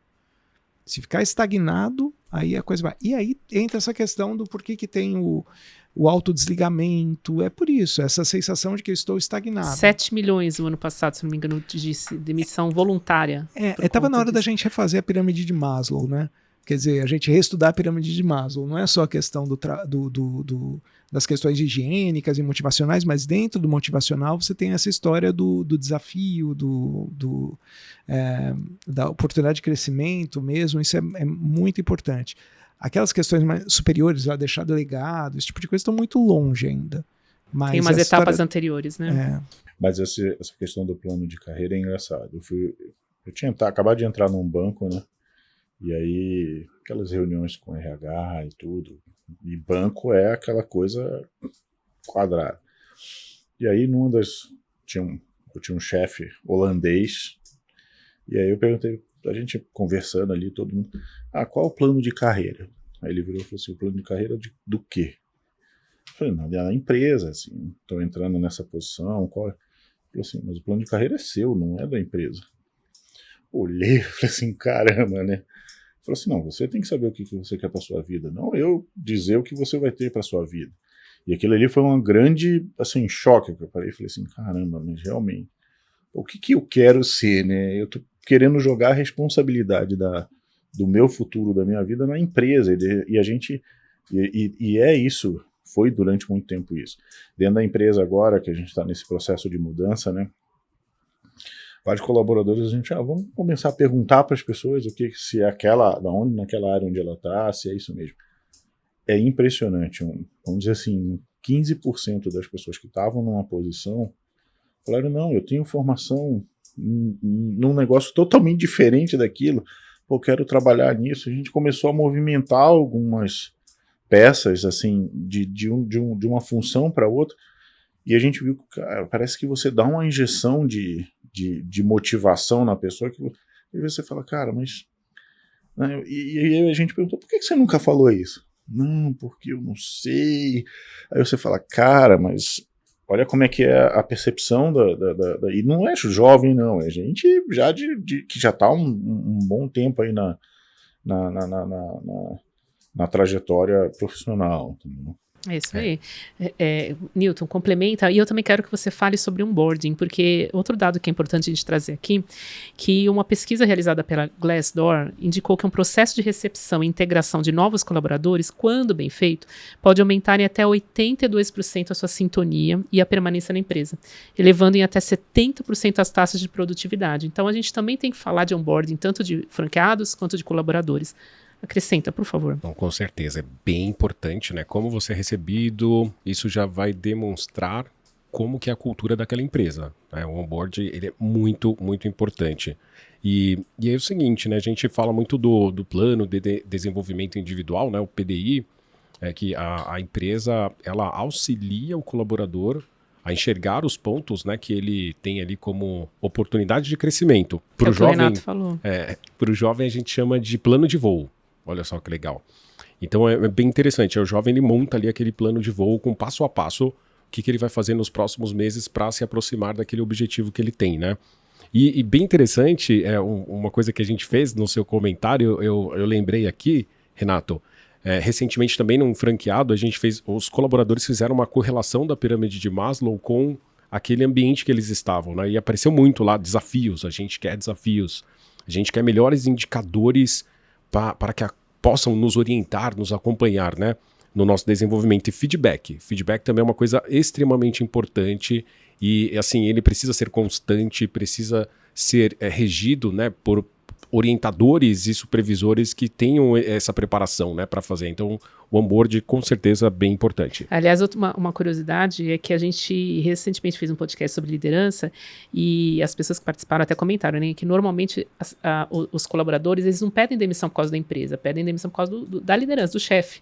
Se ficar estagnado, aí a coisa vai. E aí entra essa questão do porquê que tem o autodesligamento, é por isso, essa sensação de que eu estou estagnado.
7 milhões no ano passado, se não me engano, de demissão voluntária.
Estava na hora da gente refazer a pirâmide de Maslow, né? Quer dizer, a gente reestudar a pirâmide de Maslow. Não é só a questão das questões higiênicas e motivacionais, mas dentro do motivacional você tem essa história do desafio, da oportunidade de crescimento mesmo. Isso é muito importante. Aquelas questões mais superiores, deixar delegado, esse tipo de coisa estão muito longe ainda. Mas
Tem umas
essa
etapas
história-
anteriores, né?
Mas essa questão do plano de carreira é engraçado. Eu tinha acabado de entrar num banco, né? E aí, aquelas reuniões com RH e tudo. E banco é aquela coisa quadrada. E aí, eu tinha um chefe holandês. E aí eu perguntei, a gente conversando ali, todo mundo, qual é o plano de carreira? Aí ele virou e falou assim, o plano de carreira do quê? Eu falei, não, da empresa, assim, estou entrando nessa posição, qual é? Ele falou assim, mas o plano de carreira é seu, não é da empresa. Olhei, falei assim, caramba, né? Ele falou assim, não, você tem que saber o que você quer para sua vida, não eu dizer o que você vai ter para sua vida. E aquilo ali foi um grande, assim, choque que eu parei e falei assim, caramba, mas realmente, o que eu quero ser, né? Eu tô querendo jogar a responsabilidade do meu futuro, da minha vida na empresa, e a gente, e é isso, foi durante muito tempo isso. Dentro da empresa agora, que a gente está nesse processo de mudança, né? Vários colaboradores, a gente, vamos começar a perguntar para as pessoas o que, se é naquela área onde ela está, se é isso mesmo. É impressionante, vamos dizer assim, 15% das pessoas que estavam numa posição falaram, não, eu tenho formação num negócio totalmente diferente daquilo, eu quero trabalhar nisso. A gente começou a movimentar algumas peças, assim, de uma função para outra, e a gente viu que, cara, parece que você dá uma injeção de motivação na pessoa, e você fala, cara, mas... Né, e aí a gente perguntou, por que você nunca falou isso? Não, porque eu não sei. Aí você fala, cara, mas olha como é que é a percepção e não é jovem, não, é gente já que já está um bom tempo aí na trajetória profissional. Entendeu?
É isso aí. Newton, complementa, e eu também quero que você fale sobre onboarding, porque outro dado que é importante a gente trazer aqui, que uma pesquisa realizada pela Glassdoor indicou que um processo de recepção e integração de novos colaboradores, quando bem feito, pode aumentar em até 82% a sua sintonia e a permanência na empresa, elevando em até 70% as taxas de produtividade. Então, a gente também tem que falar de onboarding, tanto de franqueados quanto de colaboradores. Acrescenta, por favor.
Então, com certeza, é bem importante, né? Como você é recebido, isso já vai demonstrar como que é a cultura daquela empresa. Né? O onboard, ele é muito, muito importante. E é o seguinte, né? A gente fala muito do plano de desenvolvimento individual, né? O PDI, que a empresa, ela auxilia o colaborador a enxergar os pontos, né, que ele tem ali como oportunidade de crescimento.
Para o jovem, Renato falou.
Para o jovem a gente chama de plano de voo. Olha só que legal. Então é bem interessante. O jovem ele monta ali aquele plano de voo com passo a passo o que ele vai fazer nos próximos meses para se aproximar daquele objetivo que ele tem, né? E bem interessante, uma coisa que a gente fez no seu comentário, eu lembrei aqui, Renato, recentemente também num franqueado, os colaboradores fizeram uma correlação da pirâmide de Maslow com aquele ambiente que eles estavam, né? E apareceu muito lá, desafios, a gente quer desafios, a gente quer melhores indicadores para que possam nos orientar, nos acompanhar, né, no nosso desenvolvimento. E feedback. Feedback também é uma coisa extremamente importante e, assim, ele precisa ser constante, precisa ser regido, né, por orientadores e supervisores que tenham essa preparação, né, para fazer. Então, o onboard, com certeza, é bem importante.
Aliás, uma curiosidade é que a gente recentemente fez um podcast sobre liderança e as pessoas que participaram até comentaram, né, que normalmente os colaboradores, eles não pedem demissão por causa da empresa, pedem demissão por causa da liderança, do chefe.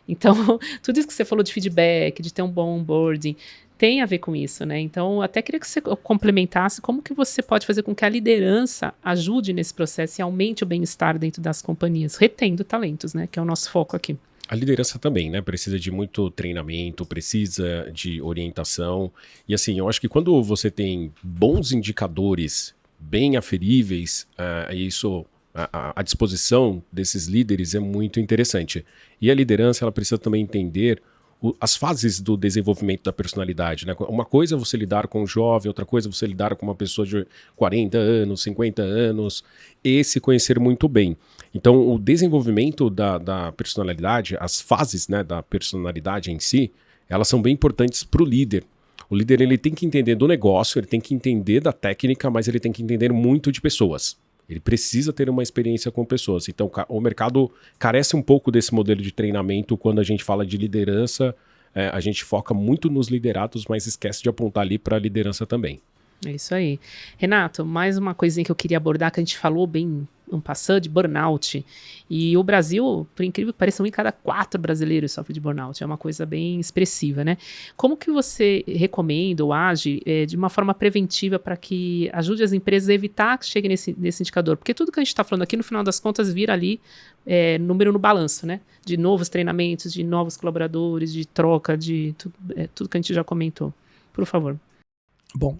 Então, tudo isso que você falou de feedback, de ter um bom onboarding, tem a ver com isso, né? Então, até queria que você complementasse como que você pode fazer com que a liderança ajude nesse processo e aumente o bem-estar dentro das companhias, retendo talentos, né? Que é o nosso foco aqui.
A liderança também, né? Precisa de muito treinamento, precisa de orientação. E assim, eu acho que quando você tem bons indicadores, bem aferíveis, isso... A disposição desses líderes é muito interessante. E a liderança ela precisa também entender as fases do desenvolvimento da personalidade. Né? Uma coisa é você lidar com um jovem, outra coisa é você lidar com uma pessoa de 40 anos, 50 anos, e se conhecer muito bem. Então, o desenvolvimento da personalidade, as fases, né, da personalidade em si, elas são bem importantes para o líder. O líder ele tem que entender do negócio, ele tem que entender da técnica, mas ele tem que entender muito de pessoas. Ele precisa ter uma experiência com pessoas. Então, o mercado carece um pouco desse modelo de treinamento quando a gente fala de liderança a gente foca muito nos liderados, mas esquece de apontar ali para a liderança também.
É isso aí. Renato, mais uma coisinha que eu queria abordar, que a gente falou bem um passando de burnout. E o Brasil, por incrível que pareça, 1 em cada 4 brasileiros sofre de burnout. É uma coisa bem expressiva, né? Como que você recomenda ou age de uma forma preventiva para que ajude as empresas a evitar que chegue nesse indicador? Porque tudo que a gente está falando aqui, no final das contas, vira ali número no balanço, né? De novos treinamentos, de novos colaboradores, de troca, de tudo que a gente já comentou. Por favor.
Bom,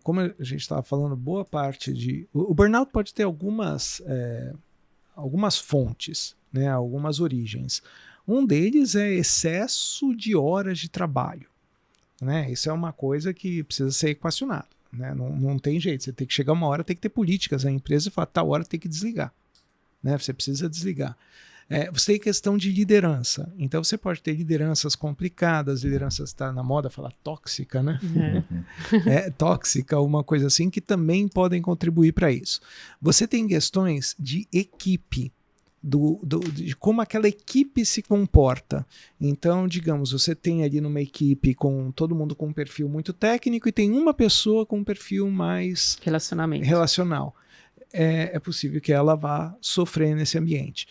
como a gente estava falando, boa parte de... O burnout pode ter algumas fontes, né, algumas origens. Um deles é excesso de horas de trabalho. Né? Isso é uma coisa que precisa ser equacionada. Né? Não tem jeito, você tem que chegar uma hora, tem que ter políticas na empresa e falar, tal hora tem que desligar. Né? Você precisa desligar. Você tem questão de liderança. Então você pode ter lideranças complicadas, lideranças está na moda falar tóxica, né? Tóxica, uma coisa assim, que também podem contribuir para isso. Você tem questões de equipe, de como aquela equipe se comporta. Então, digamos, você tem ali numa equipe com todo mundo com um perfil muito técnico e tem uma pessoa com um perfil mais relacional. É possível que ela vá sofrer nesse ambiente.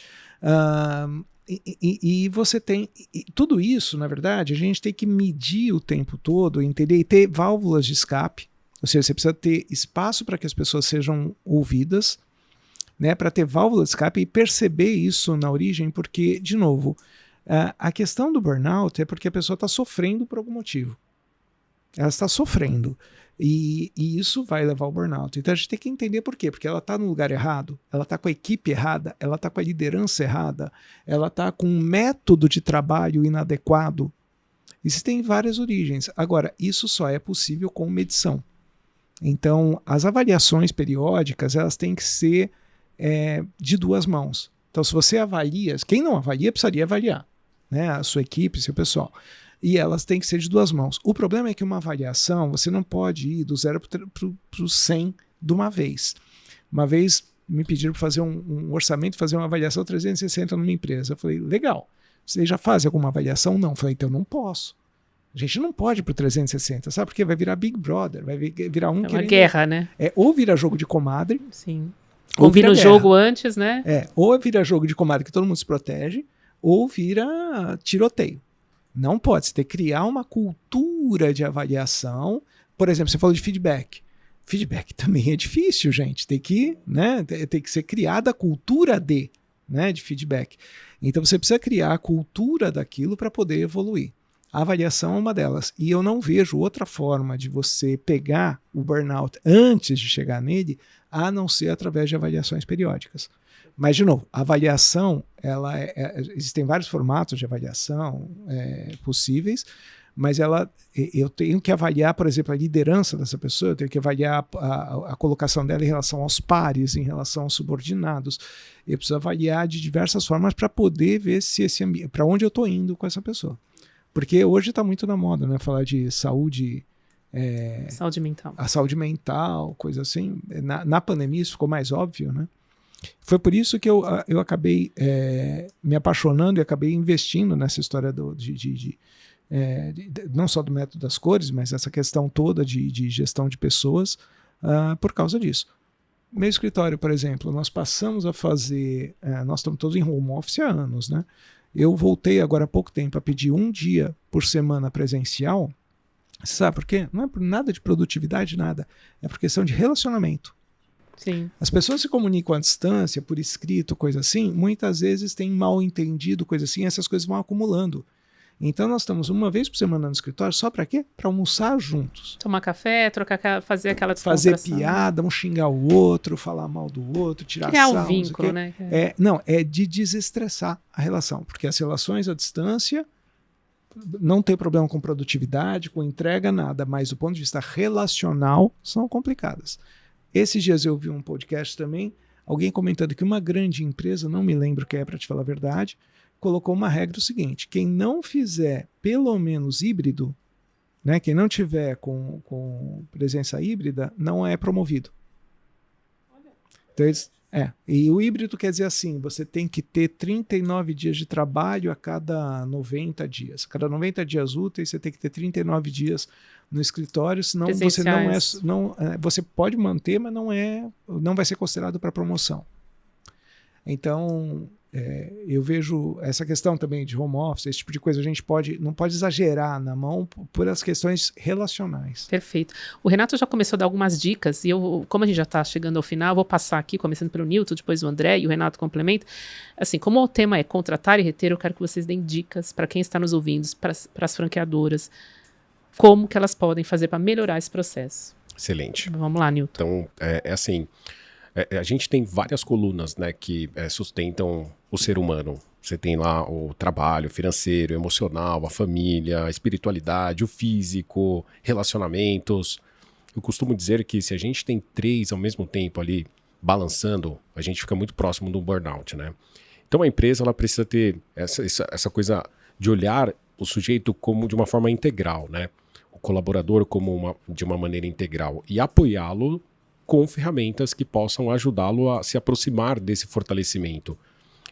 E você tem tudo isso, na verdade, a gente tem que medir o tempo todo, entender, e ter válvulas de escape, ou seja, você precisa ter espaço para que as pessoas sejam ouvidas, né, para ter válvula de escape e perceber isso na origem, porque, de novo, a questão do burnout é porque a pessoa está sofrendo por algum motivo. Ela está sofrendo. E isso vai levar ao burnout. Então a gente tem que entender por quê. Porque ela está no lugar errado, ela está com a equipe errada, ela está com a liderança errada, ela está com um método de trabalho inadequado. Existem várias origens. Agora, isso só é possível com medição. Então, as avaliações periódicas, elas têm que ser de 2 mãos. Então, se você avalia, quem não avalia, precisaria avaliar, né? A sua equipe, seu pessoal. E elas têm que ser de 2 mãos. O problema é que uma avaliação, você não pode ir do 0 para o 100 de uma vez. Uma vez me pediram para fazer um orçamento, fazer uma avaliação 360 numa empresa. Eu falei, legal. Você já faz alguma avaliação? Não. Eu falei, então não posso. A gente não pode ir para o 360, sabe? Porque vai virar Big Brother, vai virar um...
É uma guerra, né?
Ou vira jogo de comadre.
Sim. Ou vira jogo antes, né?
Ou vira jogo de comadre que todo mundo se protege, ou vira tiroteio. Não pode. Você tem que criar uma cultura de avaliação. Por exemplo, você falou de feedback. Feedback também é difícil, gente. Tem que, né, tem que ser criada a cultura de feedback. Então você precisa criar a cultura daquilo para poder evoluir. A avaliação é uma delas. E eu não vejo outra forma de você pegar o burnout antes de chegar nele, a não ser através de avaliações periódicas. Mas, de novo, a avaliação, existem vários formatos de avaliação possíveis, mas eu tenho que avaliar, por exemplo, a liderança dessa pessoa, eu tenho que avaliar a colocação dela em relação aos pares, em relação aos subordinados. Eu preciso avaliar de diversas formas para poder ver se para onde eu estou indo com essa pessoa. Porque hoje está muito na moda, né? Falar de saúde...
saúde mental.
A saúde mental, coisa assim. Na pandemia isso ficou mais óbvio, né? Foi por isso que eu acabei me apaixonando e acabei investindo nessa história não só do método das cores, mas essa questão toda de gestão de pessoas por causa disso. Meu escritório, por exemplo, nós passamos a fazer... nós estamos todos em home office há anos, né? Eu voltei agora há pouco tempo a pedir 1 dia por semana presencial. Sabe por quê? Não é por nada de produtividade, nada. É por questão de relacionamento.
Sim.
As pessoas se comunicam à distância, por escrito, coisa assim, muitas vezes tem mal entendido, coisa assim, essas coisas vão acumulando. Então nós estamos uma vez por semana no escritório, só para quê? Para almoçar juntos.
Tomar café, fazer aquela descontração.
Fazer piada, um xingar o outro, falar mal do outro, tirar
criar
sarro,
um vínculo, né?
É de desestressar a relação, porque as relações à distância não tem problema com produtividade, com entrega, nada, mas do ponto de vista relacional são complicadas. Esses dias eu vi um podcast também, alguém comentando que uma grande empresa, não me lembro quem é para te falar a verdade, colocou uma regra o seguinte: quem não fizer pelo menos híbrido, né, quem não tiver com presença híbrida, não é promovido. Então E o híbrido quer dizer assim, você tem que ter 39 dias de trabalho a cada 90 dias. A cada 90 dias úteis, você tem que ter 39 dias no escritório, senão você você pode manter, mas não vai ser considerado para promoção. Então, eu vejo essa questão também de home office, esse tipo de coisa, a gente não pode exagerar na mão por as questões relacionais.
Perfeito. O Renato já começou a dar algumas dicas, e como a gente já está chegando ao final, eu vou passar aqui, começando pelo Newton, depois o André e o Renato complementa. Assim, como o tema é contratar e reter, eu quero que vocês deem dicas para quem está nos ouvindo, para as franqueadoras, como que elas podem fazer para melhorar esse processo.
Excelente.
Vamos lá, Newton.
Então, assim... a gente tem várias colunas, né, que sustentam o ser humano. Você tem lá o trabalho financeiro, emocional, a família, a espiritualidade, o físico, relacionamentos. Eu costumo dizer que se a gente tem 3 ao mesmo tempo ali balançando, a gente fica muito próximo do burnout, né? Então a empresa ela precisa ter essa coisa de olhar o sujeito como de uma forma integral, né? O colaborador de uma maneira integral e apoiá-lo com ferramentas que possam ajudá-lo a se aproximar desse fortalecimento.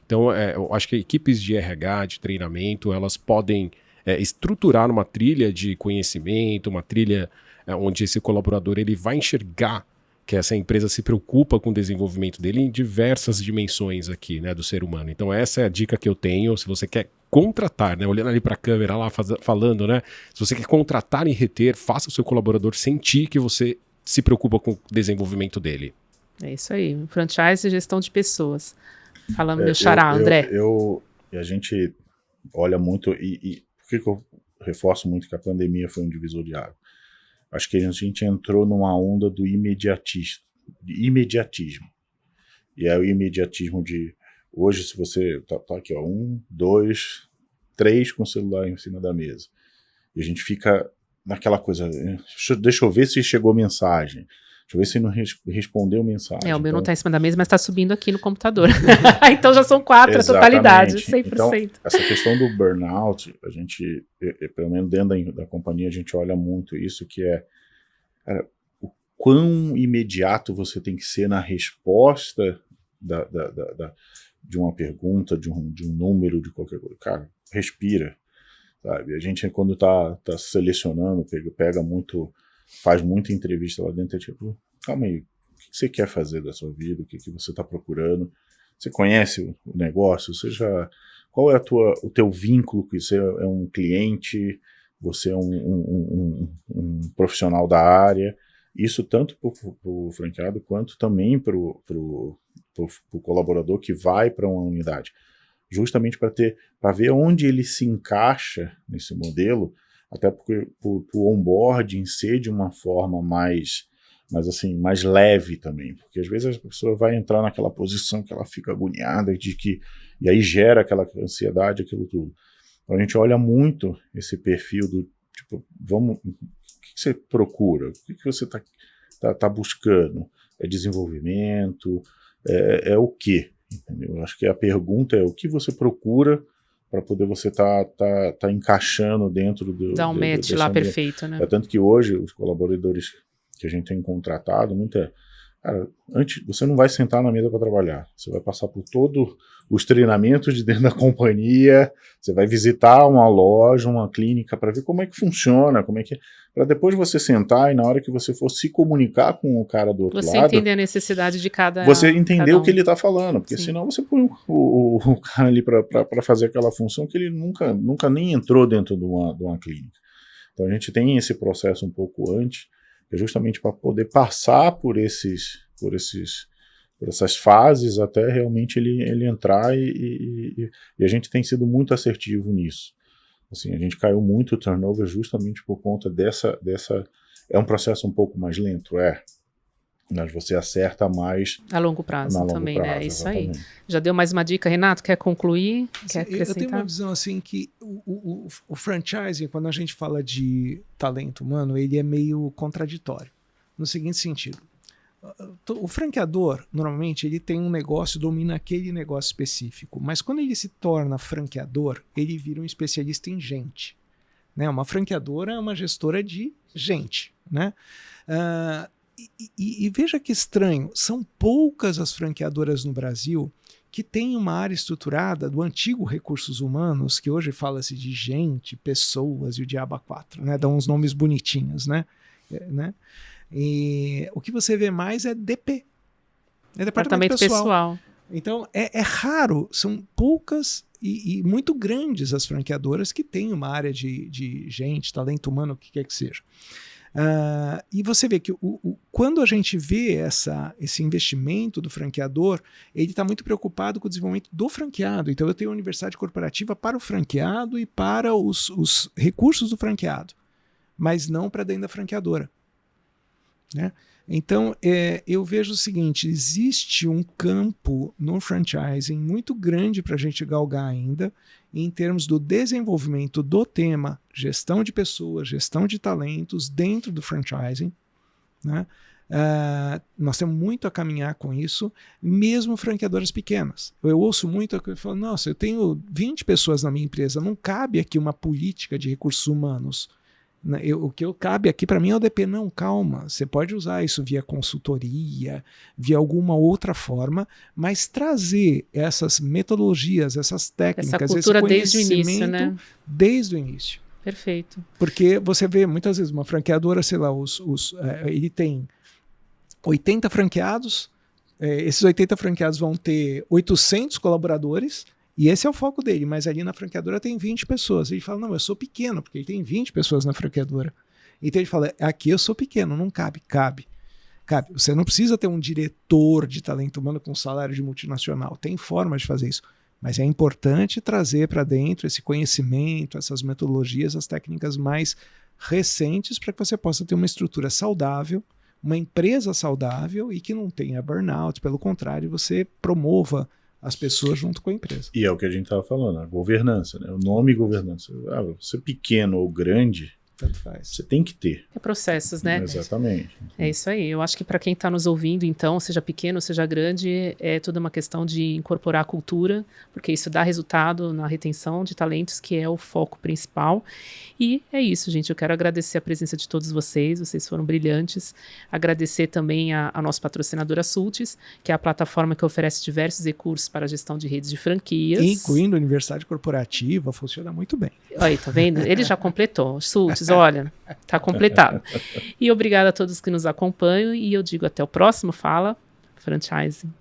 Então, eu acho que equipes de RH, de treinamento, elas podem estruturar uma trilha de conhecimento, uma trilha onde esse colaborador ele vai enxergar que essa empresa se preocupa com o desenvolvimento dele em diversas dimensões aqui, né, do ser humano. Então, essa é a dica que eu tenho. Se você quer contratar, né, olhando ali para a câmera lá, falando, né, se você quer contratar e reter, faça o seu colaborador sentir que você se preocupa com o desenvolvimimento dele.
É isso aí, franchise e gestão de pessoas. Falando meu xará, André.
A gente olha muito, e por que eu reforço muito que a pandemia foi um divisor de água? Acho que a gente entrou numa onda do imediatismo. E é o imediatismo de, hoje se você tá aqui, ó, 1, 2, 3 com o celular em cima da mesa. E a gente fica naquela coisa, deixa eu ver se chegou mensagem, deixa eu ver se não respondeu mensagem.
O meu não está em cima da mesa, mas está subindo aqui no computador. Então já são 4 a totalidade, 100%.
Então, essa questão do burnout, a gente, pelo menos dentro da companhia, a gente olha muito isso, que é o quão imediato você tem que ser na resposta de uma pergunta, de um número, de qualquer coisa. Cara, respira. Sabe? A gente, quando tá selecionando, pega muito, faz muita entrevista lá dentro, é tipo, calma aí, o que você quer fazer da sua vida, o que você está procurando, você conhece o negócio, qual é o teu vínculo, que você é um cliente, você é um profissional da área, isso tanto para o franqueado, quanto também para o colaborador que vai para uma unidade. Justamente para ver onde ele se encaixa nesse modelo, até porque o onboarding ser de uma forma mais leve também, porque às vezes a pessoa vai entrar naquela posição que ela fica agoniada e aí gera aquela ansiedade, aquilo tudo. Então a gente olha muito esse perfil do tipo, o que você procura? O que você tá buscando? É desenvolvimento? É o quê? Entendeu? Acho que a pergunta é o que você procura para poder você tá encaixando dentro do...
Dá um match lá perfeito, né?
Tanto que hoje os colaboradores que a gente tem contratado, cara, você não vai sentar na mesa para trabalhar, você vai passar por todos os treinamentos de dentro da companhia, você vai visitar uma loja, uma clínica para ver como é que funciona, para depois você sentar e na hora que você for se comunicar com o cara do outro lado,
você entender a necessidade de cada
você entender o que ele está falando, porque
Sim.
Senão você põe o cara ali para fazer aquela função que ele nunca nem entrou dentro de uma clínica. Então a gente tem esse processo um pouco antes, é justamente para poder passar por essas fases até realmente ele entrar e a gente tem sido muito assertivo nisso. Assim, a gente caiu muito o turnover justamente por conta dessa... É um processo um pouco mais lento, mas você acerta mais
a longo prazo também, né? Isso
exatamente.
Aí. Já deu mais uma dica, Renato? Quer concluir? Quer acrescentar?
Eu tenho uma visão assim que o franchising, quando a gente fala de talento humano, ele é meio contraditório. No seguinte sentido, o franqueador, normalmente, ele tem um negócio, domina aquele negócio específico, mas quando ele se torna franqueador, ele vira um especialista em gente. Né? Uma franqueadora é uma gestora de gente, né? E veja que estranho, são poucas as franqueadoras no Brasil que têm uma área estruturada do antigo recursos humanos, que hoje fala-se de gente, pessoas e o diabo a quatro, né? Dão uns nomes bonitinhos, né? E o que você vê mais é DP. É departamento pessoal. Então, é raro, são poucas e muito grandes as franqueadoras que têm uma área de gente, talento humano, o que quer que seja. E você vê que quando a gente vê esse investimento do franqueador, ele está muito preocupado com o desenvolvimento do franqueado. Então, eu tenho uma universidade corporativa para o franqueado e para os recursos do franqueado, mas não para dentro da franqueadora, né? Então, eu vejo o seguinte, existe um campo no franchising muito grande para a gente galgar ainda, em termos do desenvolvimento do tema gestão de pessoas, gestão de talentos dentro do franchising, né? Nós temos muito a caminhar com isso, mesmo franqueadoras pequenas. Eu ouço muito, eu falo, nossa, eu tenho 20 pessoas na minha empresa, não cabe aqui uma política de recursos humanos. O que cabe aqui para mim é o DP. Não, calma, você pode usar isso via consultoria, via alguma outra forma, mas trazer essas metodologias, essas técnicas,
essa cultura
esse conhecimento
desde o início, né?
Desde o início.
Perfeito.
Porque você vê muitas vezes uma franqueadora, sei lá, ele tem 80 franqueados, esses 80 franqueados vão ter 800 colaboradores, e esse é o foco dele, mas ali na franqueadora tem 20 pessoas. Ele fala, não, eu sou pequeno, porque ele tem 20 pessoas na franqueadora. Então ele fala, aqui eu sou pequeno, não cabe. Cabe. Você não precisa ter um diretor de talento humano com salário de multinacional. Tem formas de fazer isso. Mas é importante trazer para dentro esse conhecimento, essas metodologias, as técnicas mais recentes para que você possa ter uma estrutura saudável, uma empresa saudável e que não tenha burnout. Pelo contrário, você promova as pessoas junto com a empresa.
E é o que a gente estava falando, a governança, né? O nome governança. Você pequeno ou grande,
tanto faz.
Você tem que ter.
É processos, né?
Exatamente.
É isso aí. Eu acho que para quem está nos ouvindo, então, seja pequeno, seja grande, é toda uma questão de incorporar a cultura, porque isso dá resultado na retenção de talentos, que é o foco principal. E é isso, gente. Eu quero agradecer a presença de todos vocês foram brilhantes. Agradecer também a nossa patrocinadora Sultis, que é a plataforma que oferece diversos recursos para a gestão de redes de franquias.
Incluindo a universidade corporativa, funciona muito bem.
Aí, tá vendo? Ele já completou. Sultis, olha, tá completado. E obrigada a todos que nos acompanham, e eu digo até o próximo Fala Franchising.